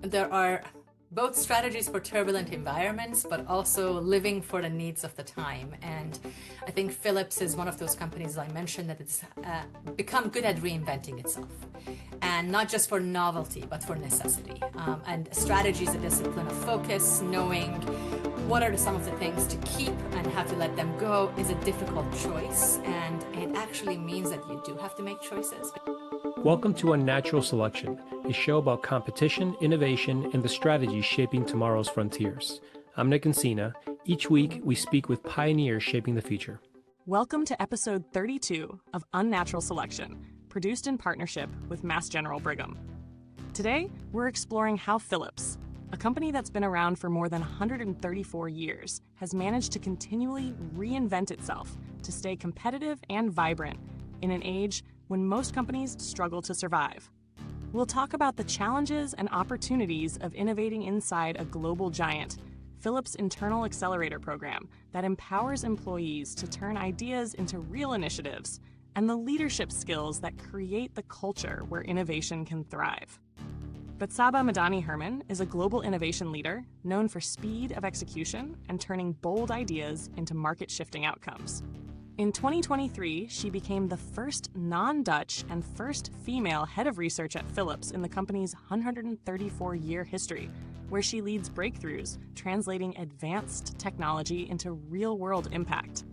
There are both strategies for turbulent environments, but also living for the needs of the time. And I think Philips is one of those companies I mentioned that it's become good at reinventing itself. And not just for novelty, but for necessity. And strategy is a discipline of focus, knowing what are some of the things to keep and how to let them go is a difficult choice. And it actually means that you do have to make choices. Welcome to Unnatural Selection, a show about competition, innovation, and the strategies shaping tomorrow's frontiers. I'm Nick Encina. Each week, we speak with pioneers shaping the future. Welcome to episode 32 of Unnatural Selection, produced in partnership with Mass General Brigham. Today, we're exploring how Philips, a company that's been around for more than 134 years, has managed to continually reinvent itself to stay competitive and vibrant in an age when most companies struggle to survive. We'll talk about the challenges and opportunities of innovating inside a global giant, Philips' internal accelerator program that empowers employees to turn ideas into real initiatives, and the leadership skills that create the culture where innovation can thrive. Betsabeh Madani-Hermann is a global innovation leader known for speed of execution and turning bold ideas into market-shifting outcomes. In 2023, she became the first non-Dutch and first female head of research at Philips in the company's 134-year history, where she leads breakthroughs translating advanced technology into real-world impact.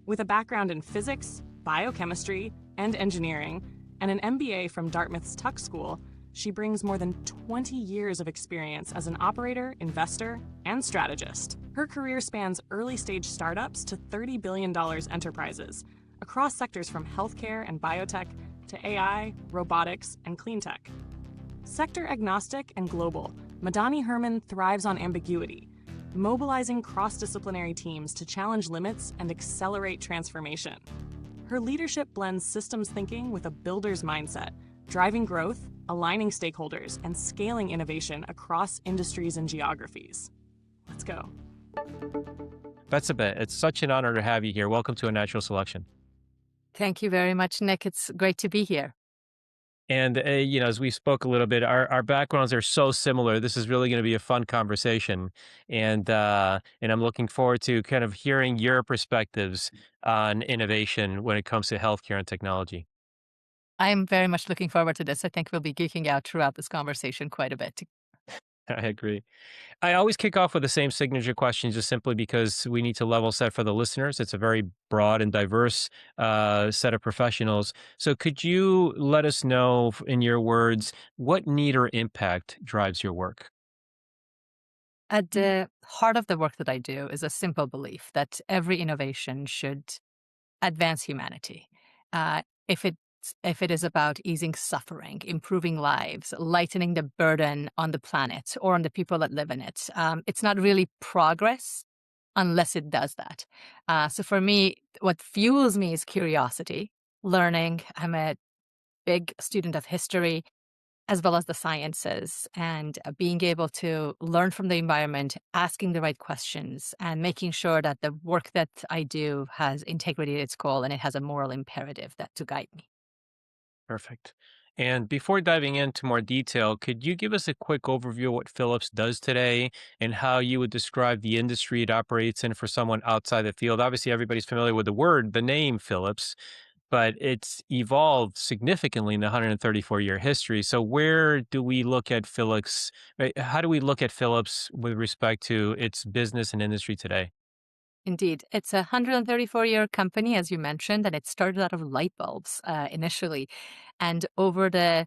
With a background in physics, biochemistry, and engineering, and an MBA from Dartmouth's Tuck School, she brings more than 20 years of experience as an operator, investor, and strategist. Her career spans early-stage startups to $30 billion enterprises, across sectors from healthcare and biotech to AI, robotics, and clean tech. Sector agnostic and global, Madani-Hermann thrives on ambiguity, mobilizing cross-disciplinary teams to challenge limits and accelerate transformation. Her leadership blends systems thinking with a builder's mindset, driving growth, aligning stakeholders, and scaling innovation across industries and geographies. Let's go. Betsabeh, it's such an honor to have you here. Welcome to Unnatural Selection. Thank you very much, Nick. It's great to be here. And, as we spoke a little bit, our backgrounds are so similar. This is really going to be a fun conversation. And I'm looking forward to kind of hearing your perspectives on innovation when it comes to healthcare and technology. I'm very much looking forward to this. I think we'll be geeking out throughout this conversation quite a bit. I agree. I always kick off with the same signature question just simply because we need to level set for the listeners. It's a very broad and diverse set of professionals. So could you let us know, in your words, what need or impact drives your work? At the heart of the work that I do is a simple belief that every innovation should advance humanity. If it is about easing suffering, improving lives, lightening the burden on the planet or on the people that live in it, it's not really progress unless it does that. So for me, what fuels me is curiosity, learning. I'm a big student of history as well as the sciences, and being able to learn from the environment, asking the right questions, and making sure that the work that I do has integrity at its core and it has a moral imperative that to guide me. Perfect. And before diving into more detail, could you give us a quick overview of what Philips does today and how you would describe the industry it operates in for someone outside the field? Obviously, everybody's familiar with the name Philips, but it's evolved significantly in the 134-year history. So where do we look at Philips? Right? How do we look at Philips with respect to its business and industry today? Indeed. It's a 134-year company, as you mentioned, and it started out of light bulbs initially. And over the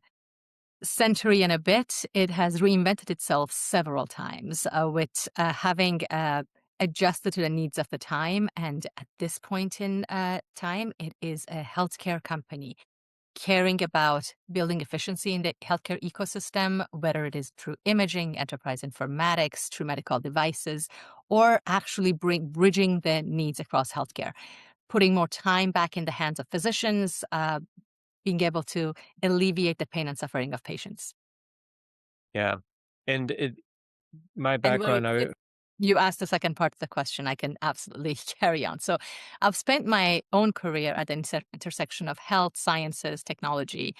century and a bit, it has reinvented itself several times with having adjusted to the needs of the time. And at this point in time, it is a healthcare company caring about building efficiency in the healthcare ecosystem, whether it is through imaging, enterprise informatics, through medical devices, or actually bridging the needs across healthcare, putting more time back in the hands of physicians, being able to alleviate the pain and suffering of patients. Yeah. And my And background, you asked the second part of the question, I can absolutely carry on. So, I've spent my own career at the intersection of health, sciences, technology,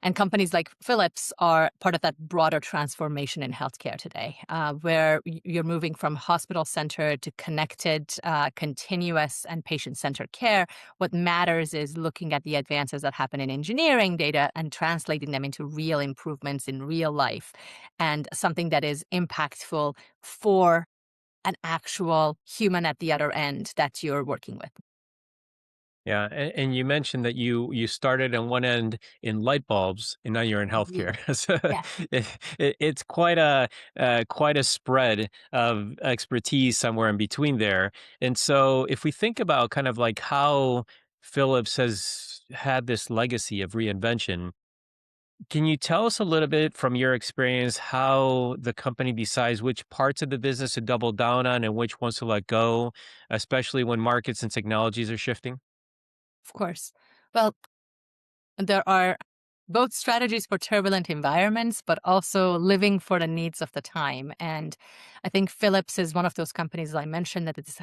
and companies like Philips are part of that broader transformation in healthcare today, where you're moving from hospital centered to connected, continuous, and patient centered care. What matters is looking at the advances that happen in engineering data and translating them into real improvements in real life and something that is impactful for an actual human at the other end that you're working with. Yeah, and you mentioned that you started on one end in light bulbs, and now you're in Indeed. healthcare. So Yeah, it's quite a spread of expertise somewhere in between there. And so, if we think about kind of like how Philips has had this legacy of reinvention, can you tell us a little bit from your experience how the company decides which parts of the business to double down on and which ones to let go, especially when markets and technologies are shifting? of course. Well, there are both strategies for turbulent environments, but also living for the needs of the time. And I think Philips is one of those companies I mentioned that it's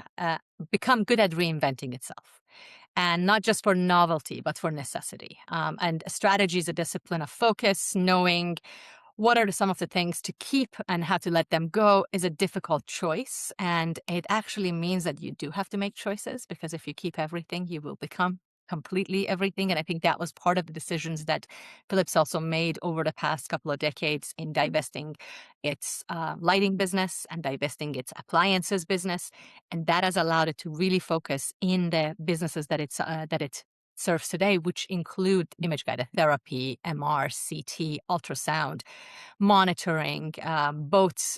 become good at reinventing itself. And not just for novelty, but for necessity. And strategy is a discipline of focus, knowing what are some of the things to keep and how to let them go is a difficult choice. And it actually means that you do have to make choices because if you keep everything, you will become completely everything. And I think that was part of the decisions that Philips also made over the past couple of decades in divesting its lighting business and divesting its appliances business. And that has allowed it to really focus in the businesses that it serves today, which include image guided therapy, MR, CT, ultrasound, monitoring, both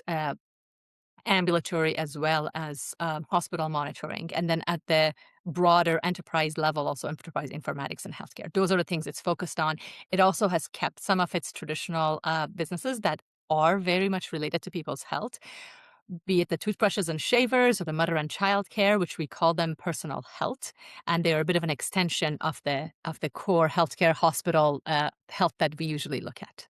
ambulatory as well as hospital monitoring. And then at the broader enterprise level, also enterprise informatics and healthcare. Those are the things it's focused on. It also has kept some of its traditional businesses that are very much related to people's health, be it the toothbrushes and shavers or the mother and child care, which we call them personal health, and they are a bit of an extension of the core healthcare hospital health that we usually look at.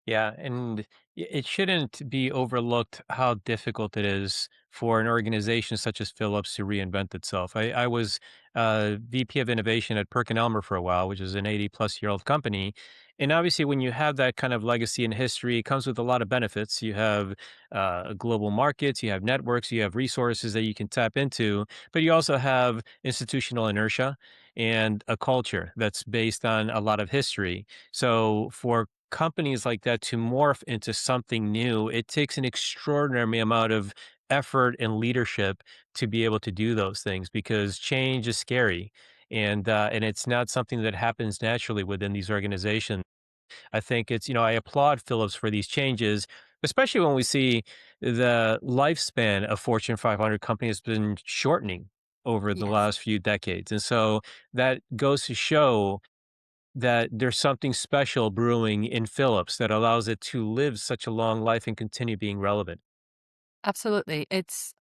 Yeah, and it shouldn't be overlooked how difficult it is for an organization such as Philips to reinvent itself. I was VP of innovation at PerkinElmer for a while, which is an 80-plus-year-old company. And obviously, when you have that kind of legacy and history, it comes with a lot of benefits. You have global markets, you have networks, you have resources that you can tap into, but you also have institutional inertia and a culture that's based on a lot of history. So for companies like that to morph into something new, it takes an extraordinary amount of effort and leadership to be able to do those things because change is scary, and it's not something that happens naturally within these organizations. I think it's, I applaud Philips for these changes, especially when we see the lifespan of Fortune 500 companies has been shortening over the Yes. last few decades. And so that goes to show that there's something special brewing in Philips that allows it to live such a long life and continue being relevant. Absolutely. It's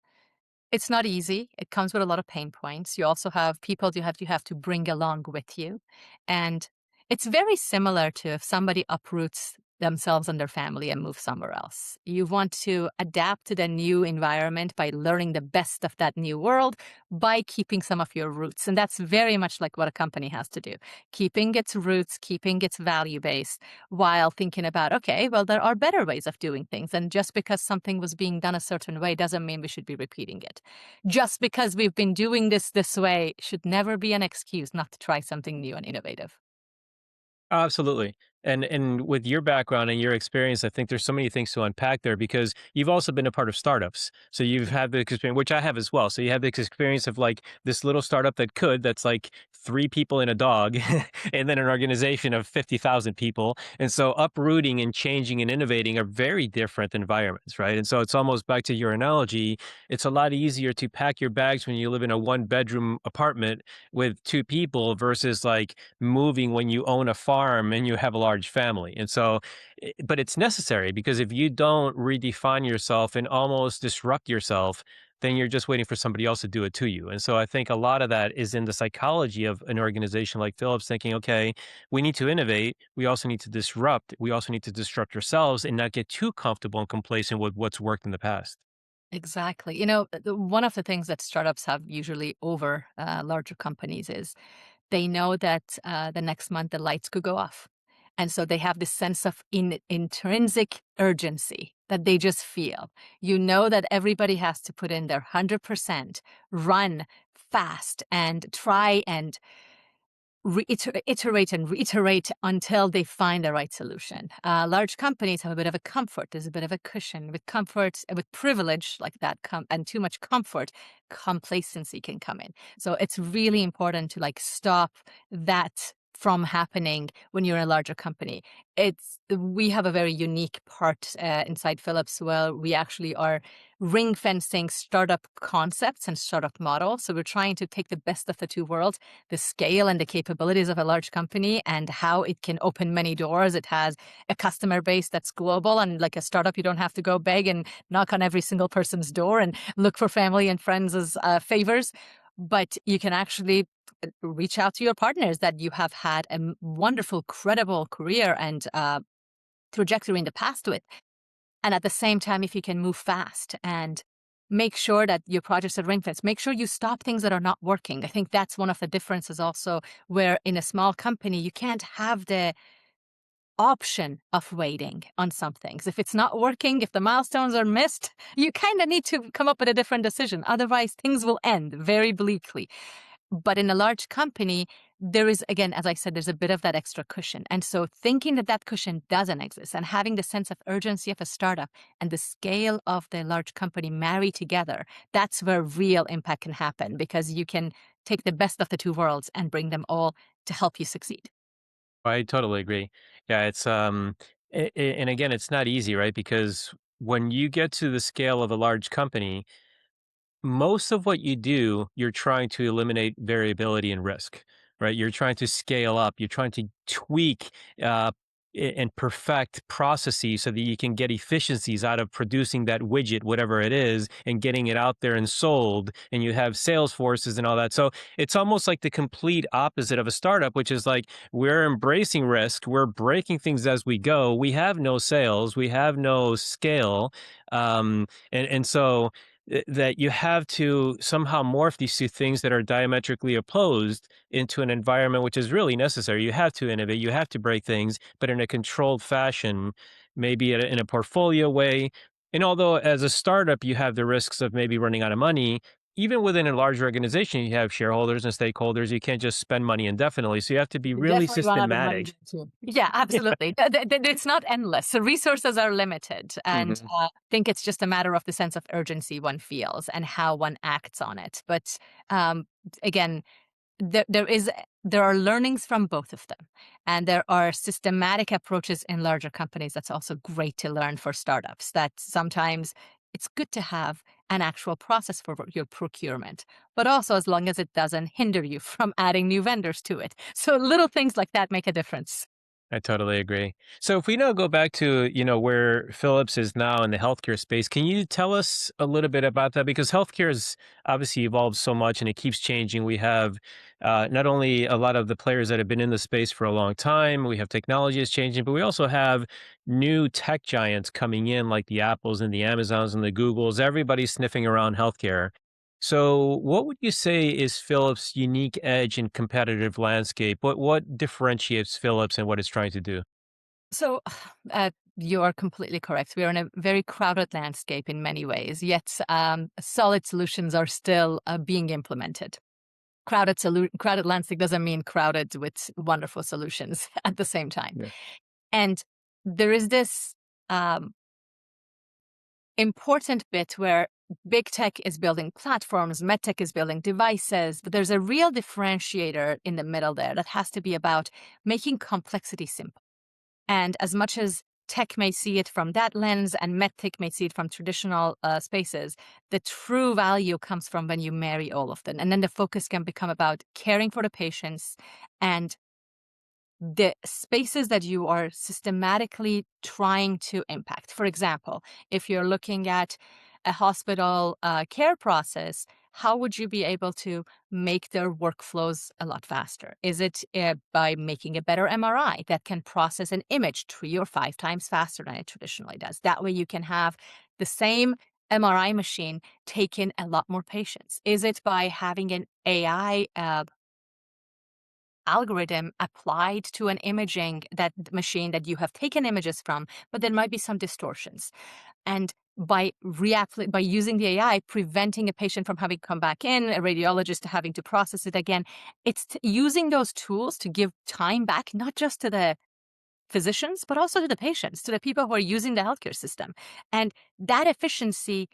not easy. It comes with a lot of pain points. You also have people you have to bring along with you. And it's very similar to if somebody uproots themselves and their family and moves somewhere else. You want to adapt to the new environment by learning the best of that new world by keeping some of your roots. And that's very much like what a company has to do. Keeping its roots, keeping its value base while thinking about, okay, well, there are better ways of doing things. And just because something was being done a certain way doesn't mean we should be repeating it. Just because we've been doing this way should never be an excuse not to try something new and innovative. Absolutely. And with your background and your experience, I think there's so many things to unpack there because you've also been a part of startups. So you've Yeah. had the experience, which I have as well. So you have this experience of like this little startup that's like three people and a dog, and then an organization of 50,000 people. And so uprooting and changing and innovating are very different environments, right? And so it's almost back to your analogy. It's a lot easier to pack your bags when you live in a one-bedroom apartment with two people versus like moving when you own a farm and you have a large family. And so, but it's necessary because if you don't redefine yourself and almost disrupt yourself, then you're just waiting for somebody else to do it to you. And so I think a lot of that is in the psychology of an organization like Philips thinking, okay, we need to innovate. We also need to disrupt. We also need to disrupt ourselves and not get too comfortable and complacent with what's worked in the past. Exactly. One of the things that startups have usually over larger companies is they know that the next month the lights could go off. And so they have this sense of intrinsic urgency that they just feel. You know that everybody has to put in their 100%, run fast, and try and iterate and reiterate until they find the right solution. Large companies have a bit of a comfort. There's a bit of a cushion. With comfort, with privilege like that, and too much comfort, complacency can come in. So it's really important to stop that from happening when you're in a larger company. We have a very unique part inside Philips where we actually are ring fencing startup concepts and startup models. So we're trying to take the best of the two worlds, the scale and the capabilities of a large company and how it can open many doors. It has a customer base that's global, and like a startup, you don't have to go beg and knock on every single person's door and look for family and friends as favors. But you can actually reach out to your partners that you have had a wonderful, credible career and trajectory in the past with. And at the same time, if you can move fast and make sure that your projects are ring fenced, make sure you stop things that are not working. I think that's one of the differences also, where in a small company, you can't have the option of waiting on some things. If it's not working, if the milestones are missed, you kind of need to come up with a different decision. Otherwise, things will end very bleakly. But in a large company, there is, again, as I said, there's a bit of that extra cushion. And so thinking that that cushion doesn't exist and having the sense of urgency of a startup and the scale of the large company marry together, that's where real impact can happen, because you can take the best of the two worlds and bring them all to help you succeed. I totally agree. Yeah, and again, it's not easy, right? Because when you get to the scale of a large company, most of what you do, you're trying to eliminate variability and risk, right? You're trying to scale up. You're trying to tweak uh, and perfect processes so that you can get efficiencies out of producing that widget, whatever it is, and getting it out there and sold. And you have sales forces and all that. So it's almost like the complete opposite of a startup, which is like we're embracing risk, we're breaking things as we go. We have no sales, we have no scale, and so that you have to somehow morph these two things that are diametrically opposed into an environment which is really necessary. You have to innovate, you have to break things, but in a controlled fashion, maybe in a portfolio way. And although as a startup, you have the risks of maybe running out of money, even within a large organization, you have shareholders and stakeholders. You can't just spend money indefinitely. So you have to be You really definitely run out of money systematic. there too. Yeah, absolutely. It's not endless. The resources are limited. And Mhm. I think it's just a matter of the sense of urgency one feels and how one acts on it. But um, again, there, there is there are learnings from both of them, and there are systematic approaches in larger companies that's also great to learn for startups. That sometimes it's good to have an actual process for your procurement, but also as long as it doesn't hinder you from adding new vendors to it. So little things like that make a difference. I totally agree. So if we now go back to, where Philips is now in the healthcare space, can you tell us a little bit about that? Because healthcare has obviously evolved so much and it keeps changing. We have not only a lot of the players that have been in the space for a long time, we have technology is changing, but we also have new tech giants coming in like the Apples and the Amazons and the Googles. Everybody's sniffing around healthcare. So, what would you say is Philips' unique edge in competitive landscape? What differentiates Philips and what it's trying to do? So, you are completely correct. We are in a very crowded landscape in many ways, yet solid solutions are still being implemented. Crowded landscape doesn't mean crowded with wonderful solutions at the same time. Yeah. And there is this um, important bit where big tech is building platforms, medtech is building devices, but there's a real differentiator in the middle there that has to be about making complexity simple. And as much as tech may see it from that lens and medtech may see it from traditional spaces, the true value comes from when you marry all of them. And then the focus can become about caring for the patients and the spaces that you are systematically trying to impact. For example, if you're looking at a hospital care process, how would you be able to make their workflows a lot faster? Is it by making a better MRI that can process an image 3 or 5 times faster than it traditionally does? That way you can have the same MRI machine take in a lot more patients? Is it by having an AI algorithm applied to an imaging that machine that you have taken images from, but there might be some distortions? And by using the AI, preventing a patient from having to come back in, a radiologist having to process it again, it's using those tools to give time back, not just to the physicians, but also to the patients, to the people who are using the healthcare system. And that efficiency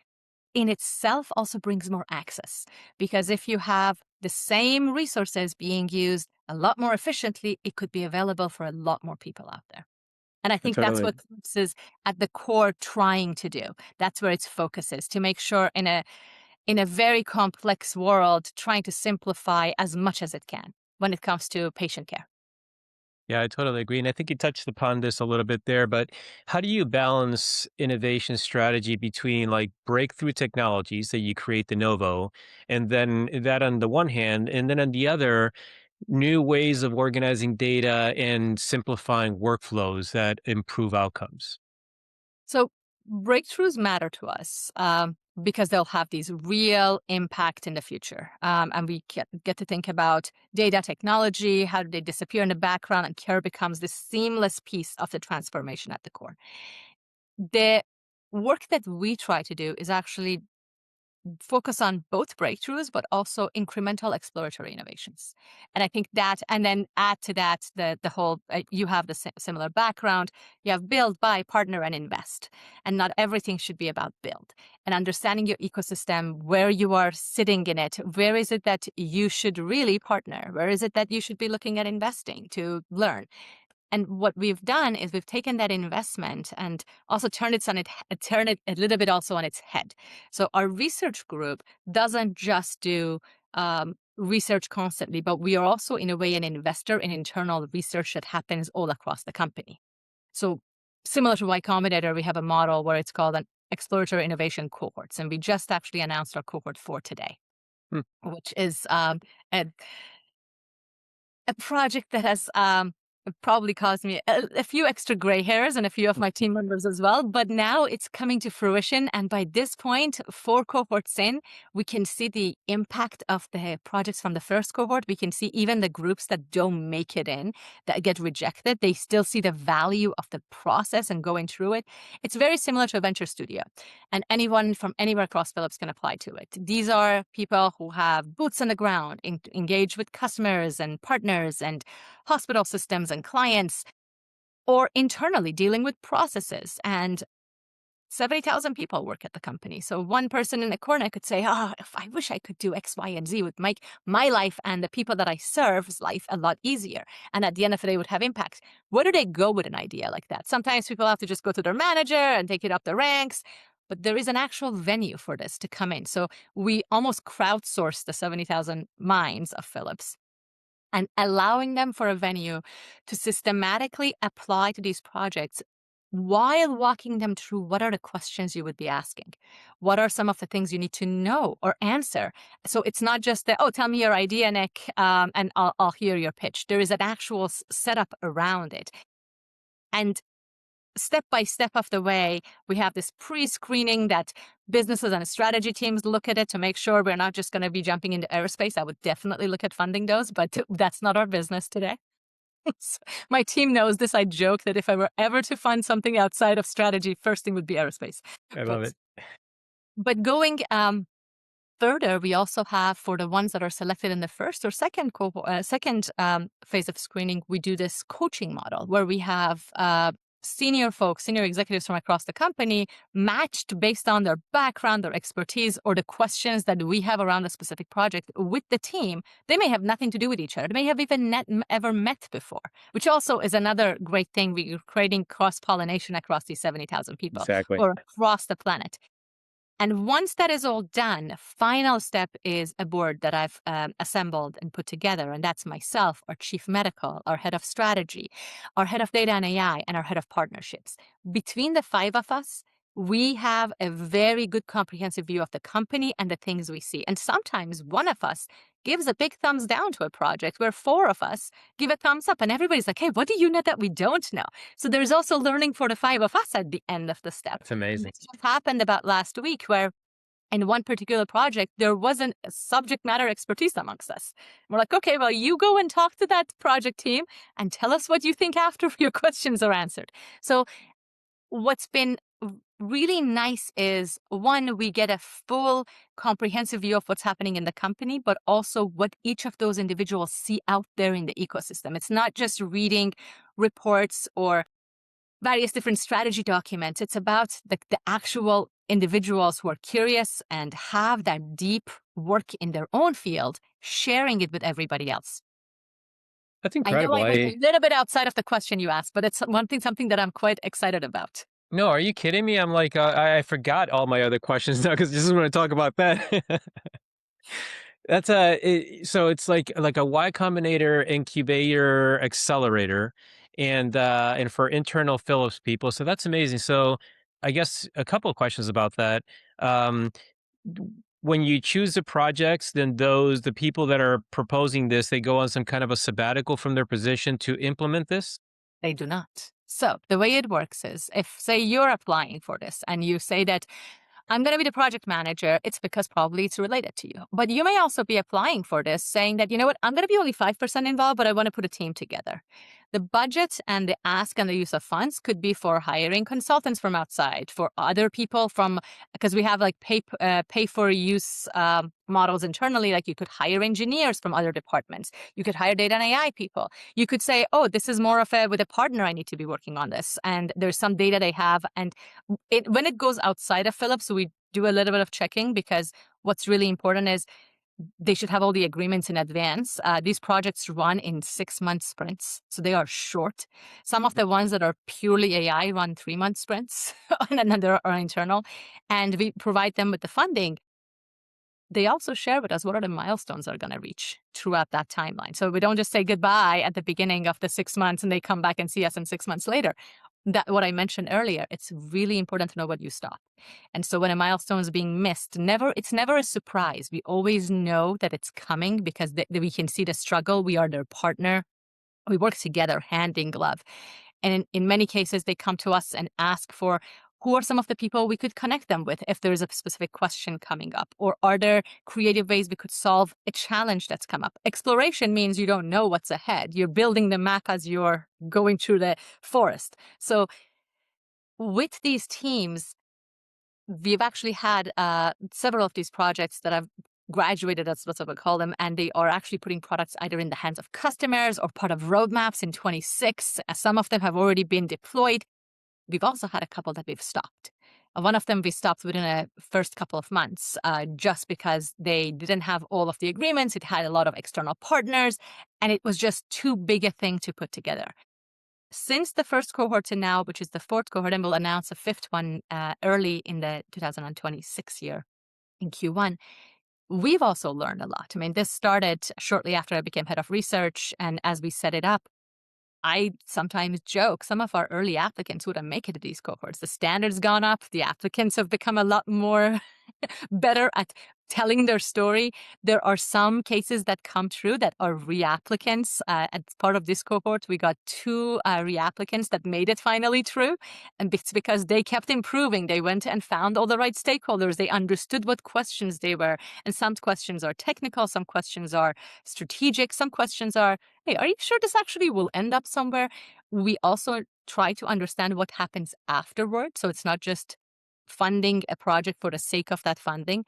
in itself also brings more access, because if you have the same resources being used a lot more efficiently, it could be available for a lot more people out there. And I I think that's totally what Philips is at the core trying to do. That's where its focus is, to make sure in a very complex world, trying to simplify as much as it can when it comes to patient care. Yeah, I totally agree. And I think you touched upon this a little bit there, but how do you balance innovation strategy between like breakthrough technologies that you create de novo, and then that on the one hand, and then on the other, new ways of organizing data and simplifying workflows that improve outcomes? So breakthroughs matter to us because they'll have these real impact in the future. And we get to think about data technology, how do they disappear in the background, and care becomes this seamless piece of the transformation at the core. The work that we try to do is actually focus on both breakthroughs, but also incremental exploratory innovations. And I think that, and then add to that the whole, you have the similar background, you have build, buy, partner, and invest. And not everything should be about build. And understanding your ecosystem, where you are sitting in it, where is it that you should really partner? Where is it that you should be looking at investing to learn? And what we've done is we've taken that investment and also turned it a little bit also on its head. So our research group doesn't just do research constantly, but we are also in a way an investor in internal research that happens all across the company. So similar to Y Combinator, we have a model where it's called an exploratory innovation cohorts, and we just actually announced our cohort 4 today, Hmm. which is a project that has probably caused me a few extra gray hairs and a few of my team members as well. But now it's coming to fruition. And by this point, 4 cohorts in, we can see the impact of the projects from the first cohort. We can see even the groups that don't make it in, that get rejected, they still see the value of the process and going through it. It's very similar to a venture studio. And anyone from anywhere across Philips can apply to it. These are people who have boots on the ground, engage with customers and partners and hospital systems and clients, or internally dealing with processes. And 70,000 people work at the company. So one person in the corner could say, oh, if I wish I could do X, Y, and Z, would make my life and the people that I serve's life a lot easier. And at the end of the day, would have impact. Where do they go with an idea like that? Sometimes people have to just go to their manager and take it up the ranks. But there is an actual venue for this to come in. So we almost crowdsourced the 70,000 minds of Philips and allowing them for a venue to systematically apply to these projects while walking them through what are the questions you would be asking. What are some of the things you need to know or answer? So it's not just that, oh, tell me your idea, Nick, and I'll hear your pitch. There is an actual setup around it. And step by step of the way, we have this pre-screening that businesses and strategy teams look at it to make sure we're not just going to be jumping into aerospace. I would definitely look at funding those, but that's not our business today. My team knows this. I joke that if I were ever to fund something outside of strategy, first thing would be aerospace. I love But it. going further, we also have, for the ones that are selected in the first or second phase of screening, we do this coaching model where we have senior folks, senior executives from across the company matched based on their background, their expertise, or the questions that we have around a specific project with the team. They may have nothing to do with each other. They may have even ever met before, which also is another great thing. We're creating cross-pollination across these 70,000 people Exactly. or across the planet. And once that is all done, final step is a board that I've assembled and put together. And that's myself, our chief medical, our head of strategy, our head of data and AI, and our head of partnerships. Between the 5 of us, we have a very good comprehensive view of the company and the things we see. And sometimes one of us gives a big thumbs down to a project where four of us give a thumbs up, and everybody's like, hey, what do you know that we don't know? So there's also learning for the five of us at the end of the step. That's amazing. This just happened about last week where in one particular project, there wasn't a subject matter expertise amongst us. We're like, okay, well, you go and talk to that project team and tell us what you think after your questions are answered. So what's been really nice is, one, we get a full comprehensive view of what's happening in the company, but also what each of those individuals see out there in the ecosystem. It's not just reading reports or various different strategy documents. It's about the actual individuals who are curious and have that deep work in their own field, sharing it with everybody else. That's I know incredible. I went a little bit outside of the question you asked, but it's something that I'm quite excited about. No, are you kidding me? I'm like, I forgot all my other questions now because just want to talk about that. That's so it's like a Y Combinator incubator accelerator, and for internal Philips people. So that's amazing. So I guess a couple of questions about that. Um, when you choose the projects, then the people that are proposing this, they go on some kind of a sabbatical from their position to implement this. They do not. So the way it works is, if, say, you're applying for this and you say that I'm going to be the project manager, it's because probably it's related to you. But you may also be applying for this saying that, you know what, I'm going to be only 5% involved, but I want to put a team together. The budget and the ask and the use of funds could be for hiring consultants from outside, for other people from, because we have like pay for use models internally. Like you could hire engineers from other departments. You could hire data and AI people. You could say, oh, this is more of with a partner, I need to be working on this. And there's some data they have. And when it goes outside of Philips, we do a little bit of checking, because what's really important is they should have all the agreements in advance. These projects run in 6-month sprints, so they are short. Some of the ones that are purely AI run 3-month sprints, and another are internal. And we provide them with the funding. They also share with us what are the milestones they're going to reach throughout that timeline. So we don't just say goodbye at the beginning of the 6 months and they come back and see us in 6 months later. That what I mentioned earlier, it's really important to know what you stop. And so when a milestone is being missed, it's never a surprise. We always know that it's coming because we can see the struggle. We are their partner. We work together hand in glove. And in many cases, they come to us and ask for who are some of the people we could connect them with if there's a specific question coming up, or are there creative ways we could solve a challenge that's come up. Exploration means you don't know what's ahead. You're building the map as you're going through the forest. So with these teams, we've actually had several of these projects that have graduated, that's what I would call them, and they are actually putting products either in the hands of customers or part of roadmaps in 26. Some of them have already been deployed. We've also had a couple that we've stopped. One of them we stopped within a first couple of months, just because they didn't have all of the agreements. It had a lot of external partners, and it was just too big a thing to put together. Since the first cohort to now, which is the fourth cohort, and we'll announce a fifth one early in the 2026 year in Q1, we've also learned a lot. I mean, this started shortly after I became head of research, and as we set it up, I sometimes joke some of our early applicants wouldn't make it to these cohorts. The standard's gone up. The applicants have become a lot more better at telling their story. There are some cases that come through that are reapplicants. As part of this cohort, we got 2 reapplicants that made it finally through. And it's because they kept improving. They went and found all the right stakeholders. They understood what questions they were. And some questions are technical. Some questions are strategic. Some questions are, hey, are you sure this actually will end up somewhere? We also try to understand what happens afterward. So it's not just funding a project for the sake of that funding.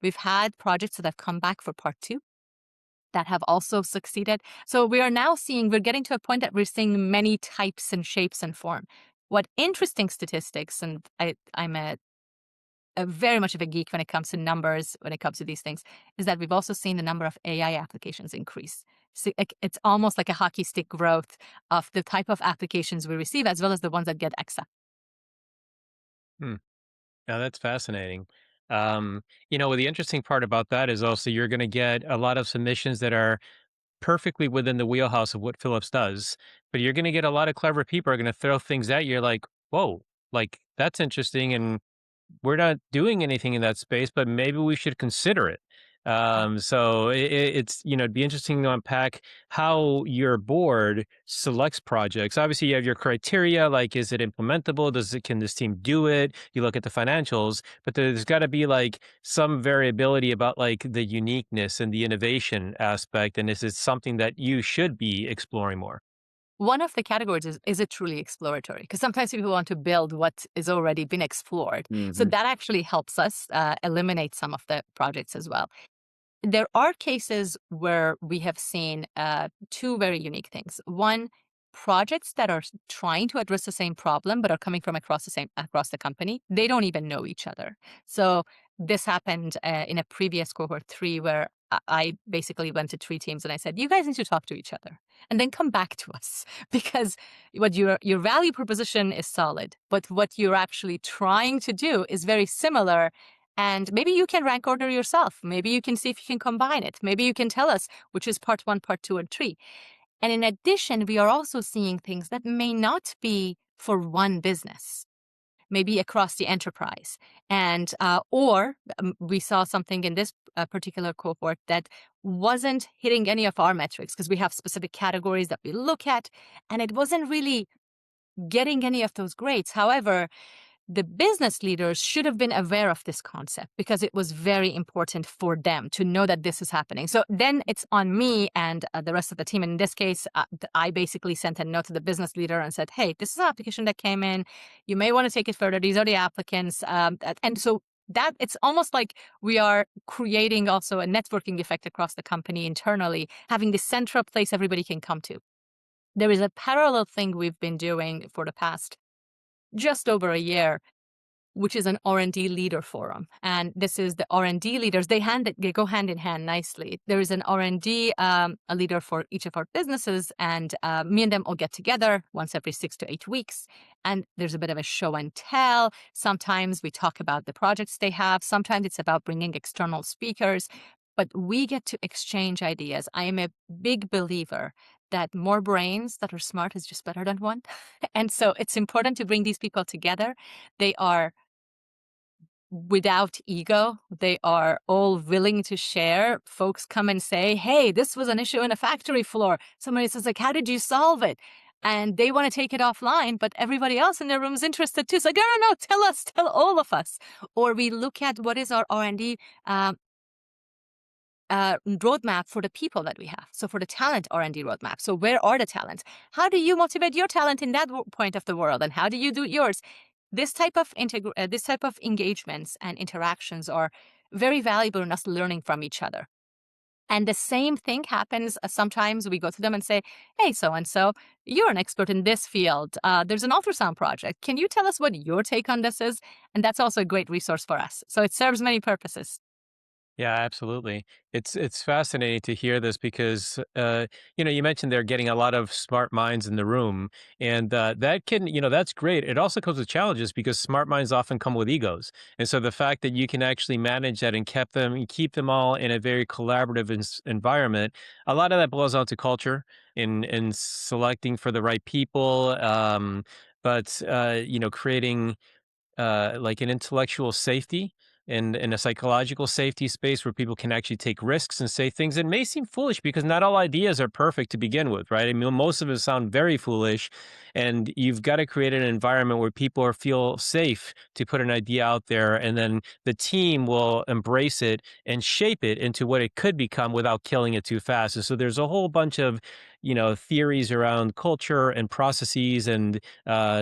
We've had projects that have come back for part 2 that have also succeeded. So we're getting to a point that we're seeing many types and shapes and form. What interesting statistics, and I'm a very much of a geek when it comes to numbers, when it comes to these things, is that we've also seen the number of AI applications increase. So it's almost like a hockey stick growth of the type of applications we receive, as well as the ones that get accepted. Hmm. Now that's fascinating. Well, the interesting part about that is also you're going to get a lot of submissions that are perfectly within the wheelhouse of what Phillips does, but you're going to get a lot of clever people are going to throw things at you. You're like, whoa, like that's interesting. And we're not doing anything in that space, but maybe we should consider it. So it's, it'd be interesting to unpack how your board selects projects. Obviously, you have your criteria, like, is it implementable? Can this team do it? You look at the financials, but there's got to be like some variability about like the uniqueness and the innovation aspect. And is it something that you should be exploring more? One of the categories is it truly exploratory? Because sometimes people want to build what is already been explored. So Hmm. that actually helps us eliminate some of the projects as well. There are cases where we have seen two very unique things. One, projects that are trying to address the same problem but are coming from across the company. They don't even know each other. So this happened in a previous cohort 3 where I basically went to 3 teams and I said, "You guys need to talk to each other and then come back to us because what your value proposition is solid, but what you're actually trying to do is very similar." And maybe you can rank order yourself. Maybe you can see if you can combine it. Maybe you can tell us which is part 1, part 2, and 3. And in addition, we are also seeing things that may not be for one business, maybe across the enterprise. And or we saw something in this particular cohort that wasn't hitting any of our metrics because we have specific categories that we look at, and it wasn't really getting any of those grades. However, the business leaders should have been aware of this concept because it was very important for them to know that this is happening. So then it's on me and the rest of the team. And in this case, I basically sent a note to the business leader and said, "Hey, this is an application that came in. You may want to take it further. These are the applicants." And so that it's almost like we are creating also a networking effect across the company internally, having this central place everybody can come to. There is a parallel thing we've been doing for the past just over a year, which is an R&D leader forum. And this is the R&D leaders. They go hand in hand nicely. There is an R&D a leader for each of our businesses, and me and them all get together once every 6 to 8 weeks. And there's a bit of a show and tell. Sometimes we talk about the projects they have. Sometimes it's about bringing external speakers. But we get to exchange ideas. I am a big believer that more brains that are smart is just better than one. And so it's important to bring these people together. They are without ego. They are all willing to share. Folks come and say, "Hey, this was an issue in a factory floor." Somebody says, like, "How did you solve it?" And they want to take it offline, but everybody else in their room is interested too. So, no, tell us, tell all of us. Or we look at what is our R&D roadmap for the people that we have. So for the talent R&D roadmap. So where are the talents? How do you motivate your talent in that point of the world? And how do you do yours? This type of engagements and interactions are very valuable in us learning from each other. And the same thing happens sometimes we go to them and say, "Hey, so-and-so, you're an expert in this field. There's an ultrasound project. Can you tell us what your take on this is?" And that's also a great resource for us. So it serves many purposes. Yeah, absolutely. It's fascinating to hear this because you mentioned they're getting a lot of smart minds in the room, and that can, that's great. It also comes with challenges because smart minds often come with egos, and so the fact that you can actually manage that and keep them all in a very collaborative environment, a lot of that boils down to culture in selecting for the right people, but creating like an intellectual safety and a psychological safety space where people can actually take risks and say things that may seem foolish because not all ideas are perfect to begin with, right? I mean, most of it sound very foolish, and you've got to create an environment where people feel safe to put an idea out there, and then the team will embrace it and shape it into what it could become without killing it too fast. And so there's a whole bunch of theories around culture and processes and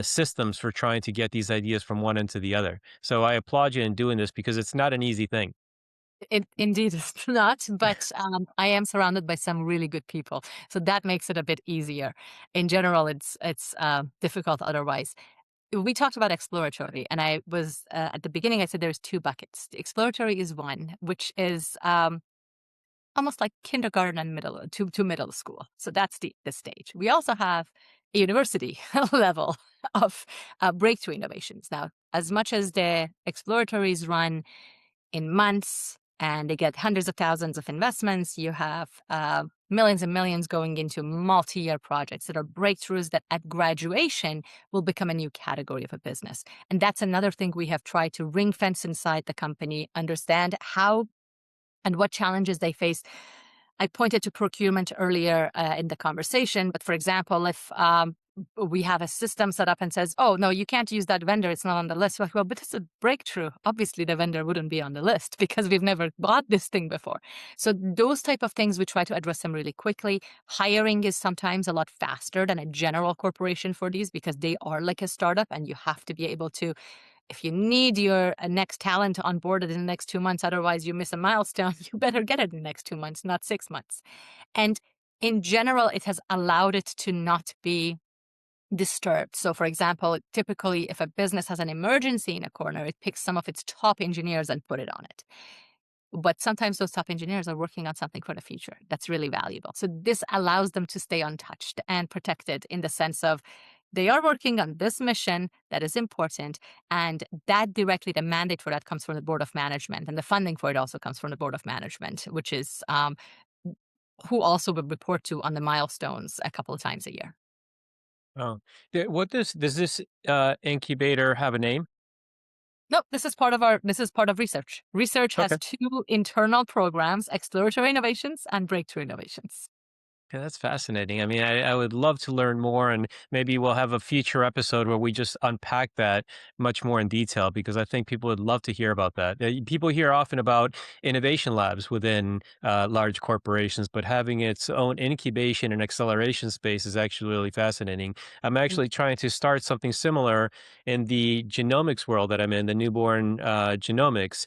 systems for trying to get these ideas from one end to the other. So I applaud you in doing this because it's not an easy thing. Indeed, it's not, but I am surrounded by some really good people, so that makes it a bit easier. In general, it's difficult otherwise. We talked about exploratory, and I was at the beginning. I said there's 2 buckets. The exploratory is one, which is almost like kindergarten and to middle school. So that's the stage. We also have a university level of breakthrough innovations. Now, as much as the exploratories run in months and they get hundreds of thousands of investments, you have millions and millions going into multi-year projects that are breakthroughs that at graduation will become a new category of a business. And that's another thing we have tried to ring fence inside the company, understand how and what challenges they face. I pointed to procurement earlier in the conversation, but for example, if we have a system set up and says, "Oh no, you can't use that vendor; it's not on the list." Well, but it's a breakthrough. Obviously, the vendor wouldn't be on the list because we've never bought this thing before. So those type of things we try to address them really quickly. Hiring is sometimes a lot faster than a general corporation for these because they are like a startup, and you have to be able to, if you need your next talent on board in the next 2 months, otherwise you miss a milestone, you better get it in the next 2 months, not 6 months. And in general, it has allowed it to not be disturbed. So, for example, typically, if a business has an emergency in a corner, it picks some of its top engineers and put it on it. But sometimes those top engineers are working on something for the future that's really valuable. So this allows them to stay untouched and protected in the sense of they are working on this mission that is important, and that directly, the mandate for that comes from the board of management, and the funding for it also comes from the board of management, which is who also would report to on the milestones a couple of times a year. Oh, what does this incubator have a name? No, this is part of research. Research has Okay. two internal programs: exploratory innovations and breakthrough innovations. Yeah, that's fascinating. I mean, I would love to learn more, and maybe we'll have a future episode where we just unpack that much more in detail because I think people would love to hear about that. People hear often about innovation labs within large corporations, but having its own incubation and acceleration space is actually really fascinating. I'm actually trying to start something similar in the genomics world that I'm in, the newborn genomics.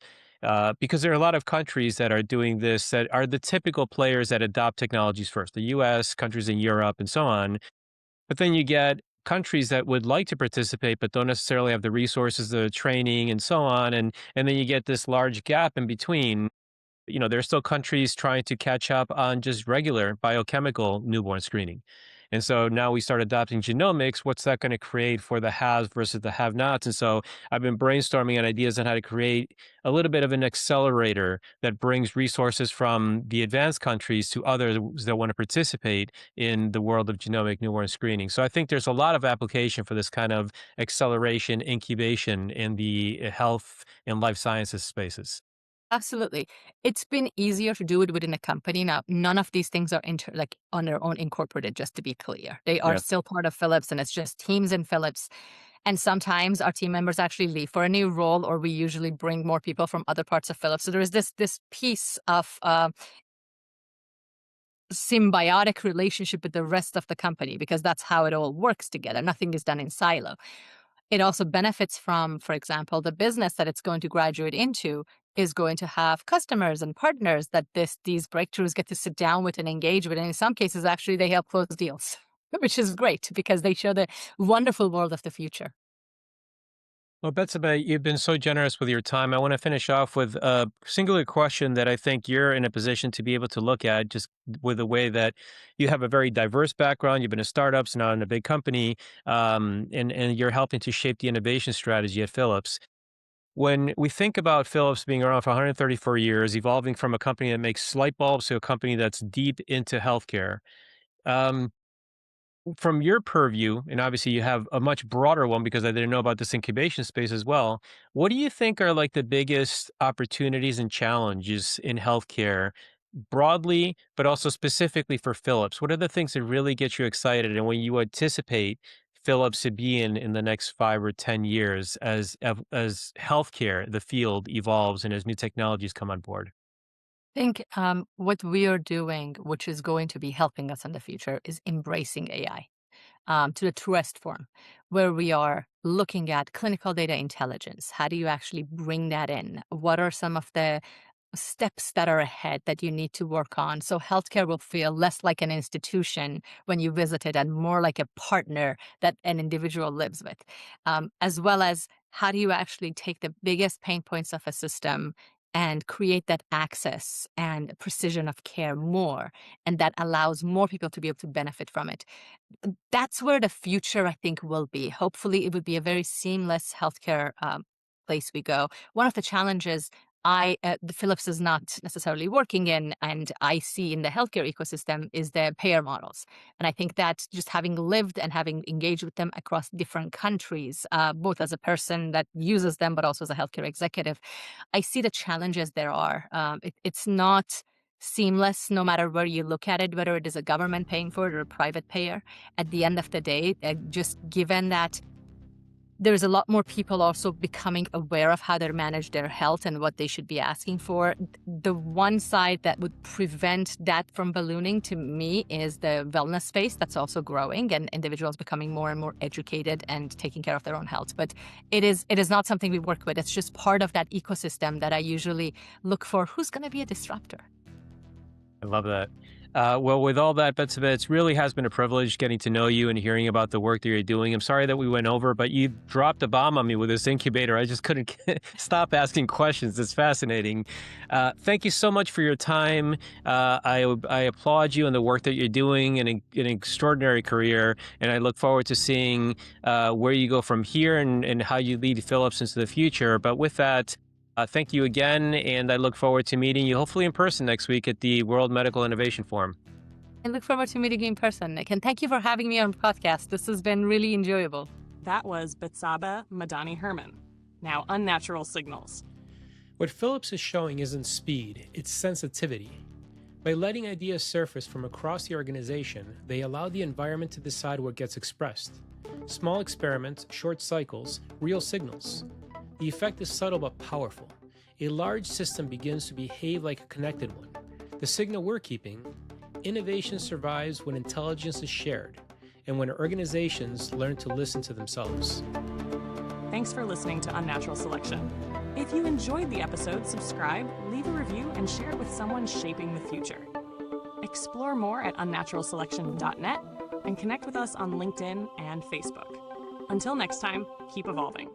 Because there are a lot of countries that are doing this that are the typical players that adopt technologies first, the US, countries in Europe, and so on. But then you get countries that would like to participate but don't necessarily have the resources, the training, and so on. And then you get this large gap in between. There's still countries trying to catch up on just regular biochemical newborn screening. And so now we start adopting genomics. What's that going to create for the haves versus the have nots? And so I've been brainstorming on ideas on how to create a little bit of an accelerator that brings resources from the advanced countries to others that want to participate in the world of genomic newborn screening. So I think there's a lot of application for this kind of acceleration, incubation in the health and life sciences spaces. Absolutely. It's been easier to do it within a company. Now, none of these things are like on their own incorporated, just to be clear. They are Yeah. still part of Philips, and it's just teams in Philips. And sometimes our team members actually leave for a new role, or we usually bring more people from other parts of Philips. So there is this piece of symbiotic relationship with the rest of the company because that's how it all works together. Nothing is done in silo. It also benefits from, for example, the business that it's going to graduate into is going to have customers and partners that these breakthroughs get to sit down with and engage with. And in some cases, actually, they help close deals, which is great because they show the wonderful world of the future. Well, Betsabeh, you've been so generous with your time. I want to finish off with a singular question that I think you're in a position to be able to look at just with the way that you have a very diverse background. You've been in startups, now in a big company, and you're helping to shape the innovation strategy at Philips. When we think about Philips being around for 134 years, evolving from a company that makes light bulbs to a company that's deep into healthcare, um, from your purview, and obviously you have a much broader one because I didn't know about this incubation space as well. What do you think are like the biggest opportunities and challenges in healthcare broadly, but also specifically for Philips? What are the things that really get you excited and when you anticipate Philips to be in the next 5 or 10 years as healthcare, the field evolves and as new technologies come on board? I think what we are doing, which is going to be helping us in the future, is embracing AI. To the truest form, where we are looking at clinical data intelligence. How do you actually bring that in? What are some of the steps that are ahead that you need to work on so healthcare will feel less like an institution when you visit it and more like a partner that an individual lives with? As well as how do you actually take the biggest pain points of a system and create that access and precision of care more, and that allows more people to be able to benefit from it. That's where the future, I think, will be. Hopefully, it would be a very seamless healthcare place we go. One of the challenges the Philips is not necessarily working in, and I see in the healthcare ecosystem, is the payer models. And I think that just having lived and having engaged with them across different countries, both as a person that uses them, but also as a healthcare executive, I see the challenges there are. It's not seamless no matter where you look at it, whether it is a government paying for it or a private payer. At the end of the day, just given that there's a lot more people also becoming aware of how they manage their health and what they should be asking for. The one side that would prevent that from ballooning to me is the wellness space that's also growing and individuals becoming more and more educated and taking care of their own health. But it is not something we work with. It's just part of that ecosystem that I usually look for. Who's going to be a disruptor? I love that. Well, with all that, Betsabeh, it really has been a privilege getting to know you and hearing about the work that you're doing. I'm sorry that we went over, but you dropped a bomb on me with this incubator. I just couldn't stop asking questions. It's fascinating. Thank you so much for your time. I applaud you and the work that you're doing, and an extraordinary career. And I look forward to seeing where you go from here and how you lead Philips into the future. But with that, thank you again, and I look forward to meeting you hopefully in person next week at the World Medical Innovation Forum. I look forward to meeting you in person, Nick. And thank you for having me on the podcast. This has been really enjoyable. That was Betsabeh Madani-Hermann. Now, unnatural signals. What Philips is showing isn't speed, it's sensitivity. By letting ideas surface from across the organization, they allow the environment to decide what gets expressed. Small experiments, short cycles, real signals. The effect is subtle but powerful. A large system begins to behave like a connected one. The signal we're keeping: innovation survives when intelligence is shared and when organizations learn to listen to themselves. Thanks for listening to Unnatural Selection. If you enjoyed the episode, subscribe, leave a review, and share it with someone shaping the future. Explore more at unnaturalselection.net and connect with us on LinkedIn and Facebook. Until next time, keep evolving.